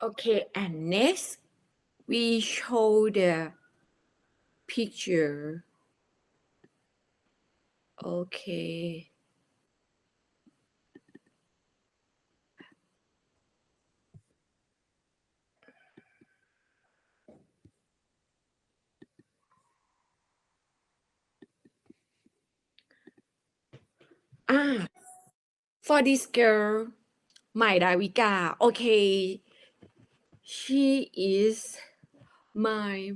Okay, and next we show the picture. Okay. Ah, for this girl, my Davika. Okay, she is my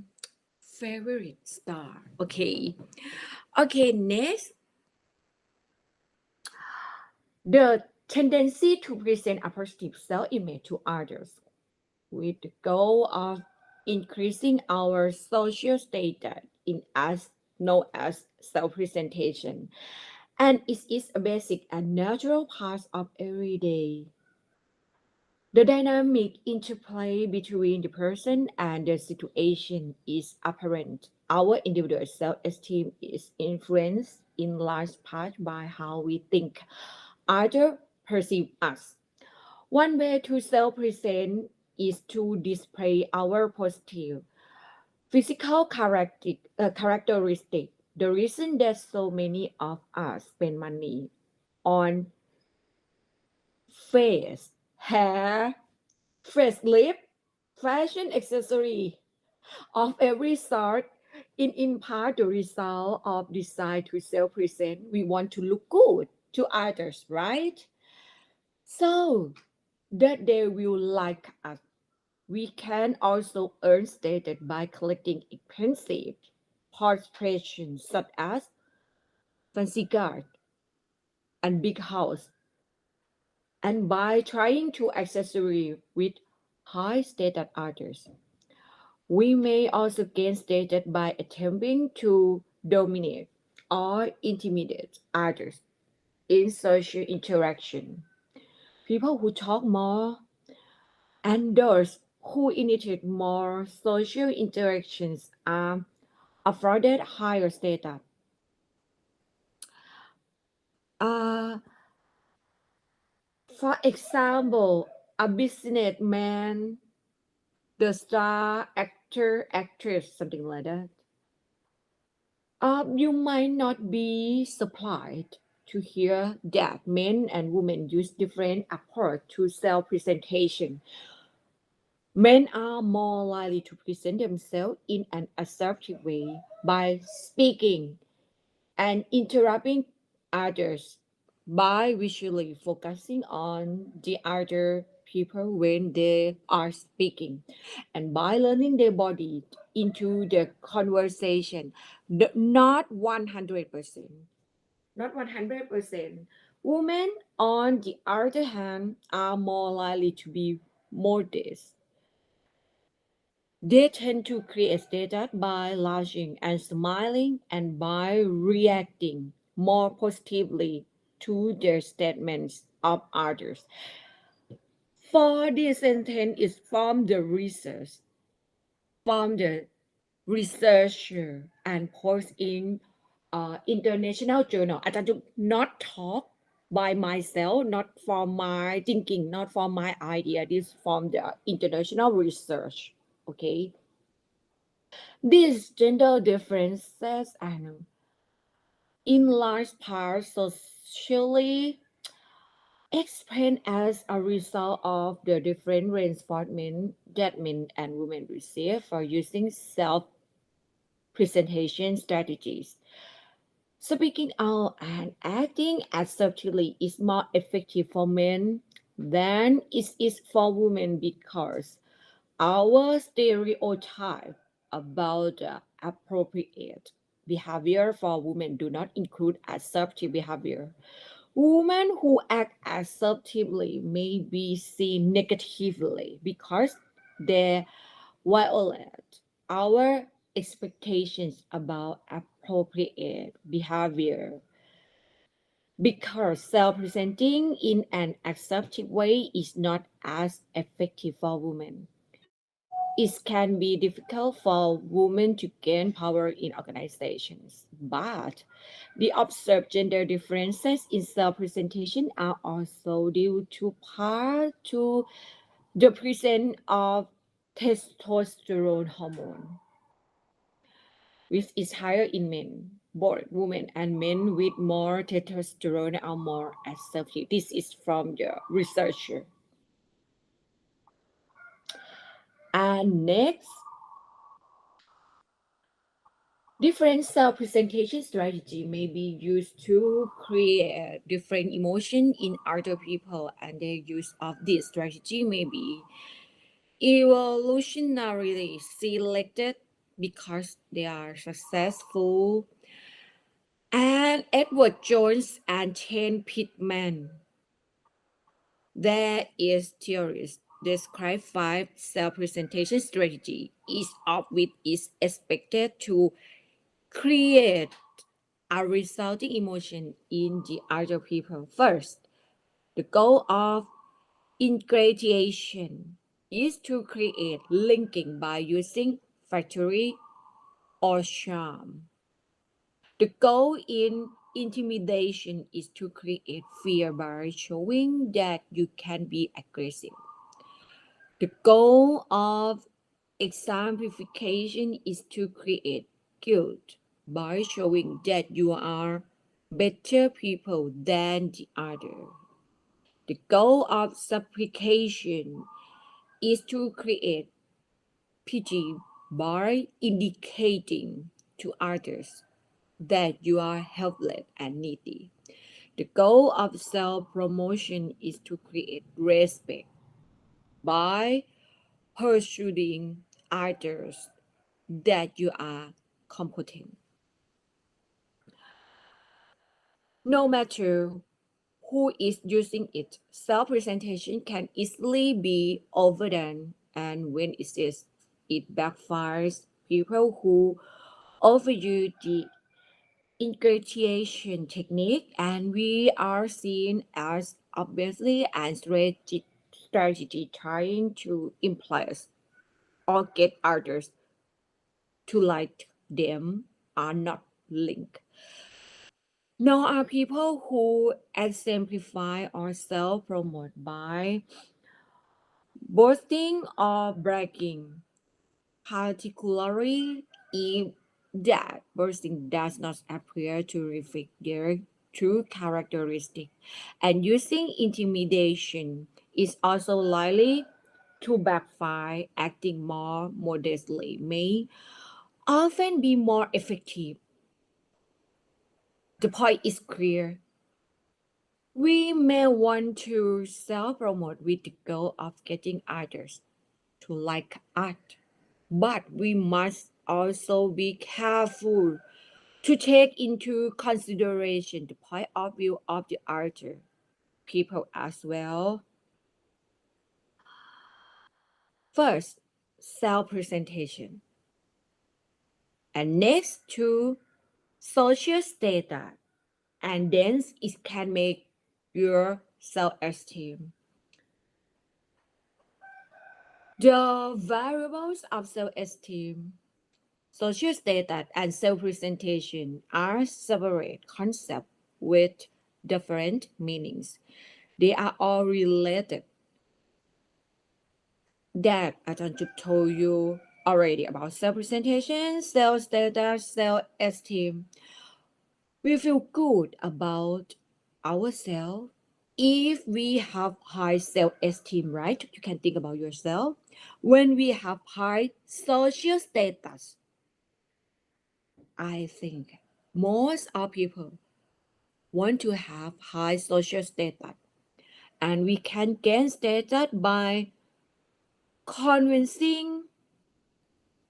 favorite star. Okay. Okay, next, the tendency to present a positive self-image to others with the goal of increasing our social status in as known as self-presentation. And it is a basic and natural part of every day. The dynamic interplay between the person and the situation is apparent. Our individual self-esteem is influenced in large part by how we think others perceive us. One way to self-present is to display our positive physical characteristic. The reason that so many of us spend money on face, hair, facelift, fashion accessory of every sort in part the result of desire to self-present. We want to look good to others, right? So that they will like us. We can also earn status by collecting expensive possessions such as fancy cars and big house, and by trying to accessory with high status others. We may also gain status by attempting to dominate or intimidate others in social interaction. People who talk more and those who initiate more social interactions are afforded higher status. Uh, for example, a businessman, the star, actor, actress, something like that. You might not be surprised to hear that men and women use different approach to self-presentation. Men are more likely to present themselves in an assertive way by speaking and interrupting others, by visually focusing on the other people when they are speaking, and by learning their body into the conversation. Not 100%. Not 100%. Women, on the other hand, are more likely to be modest. They tend to create status by laughing and smiling and by reacting more positively to their statements of others. For this intent is from the researcher and post in international journal. I do not talk by myself, not from my thinking, not from my idea. This from the international research. Okay. These gender differences are in large part socially explained as a result of the different reinforcement that men and women receive for using self-presentation strategies. Speaking out and acting assertively is more effective for men than it is for women because our stereotype about appropriate behavior for women do not include assertive behavior. Women who act assertively may be seen negatively because they violate our expectations about appropriate behavior. Because self presenting in an assertive way is not as effective for women. It can be difficult for women to gain power in organizations, but the observed gender differences in self-presentation are also due to part to the presence of testosterone hormone, which is higher in men. Both women and men with more testosterone are more assertive. This is from the researcher. And next, different self-presentation strategy may be used to create different emotion in other people, and the use of this strategy may be evolutionarily selected because they are successful. And Edward Jones and Chen Pittman, there is theories describe 5 self-presentation strategy, each of which is expected to create a resulting emotion in the other people. First, the goal of ingratiation is to create linking by using flattery or charm. The goal in intimidation is to create fear by showing that you can be aggressive. The goal of exemplification is to create guilt by showing that you are better people than the other. The goal of supplication is to create pity by indicating to others that you are helpless and needy. The goal of self-promotion is to create respect by persuading others that you are competent. No matter who is using it, self-presentation can easily be overdone, and when it is, it backfires. People who overuse the ingratiation technique, and we are seen as obviously and strategy trying to impress or get others to like them, are not linked. Nor are people who exemplify or self-promote by boasting or bragging, particularly if that boasting does not appear to reflect their true characteristic. And using intimidation is also likely to backfire. Acting more modestly may often be more effective. The point is clear. We may want to self promote with the goal of getting others to like us, but we must also be careful to take into consideration the point of view of the other people as well. First, self presentation, and next to social status, and then it can make your self esteem. The variables of self esteem, social status, and self presentation are separate concepts with different meanings. They are all related. That I just told you already about self presentation, self status, self esteem. We feel good about ourselves if we have high self-esteem, right? You can think about yourself. When we have high social status, I think most of people want to have high social status, and we can gain status by convincing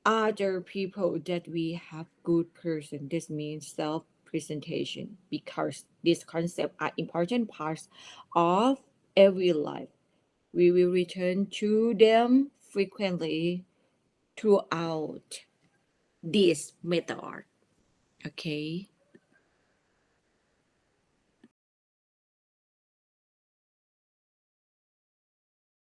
other people that we have good person. This means self presentation, because these concepts are important parts of every life. We will return to them frequently throughout this method. Okay.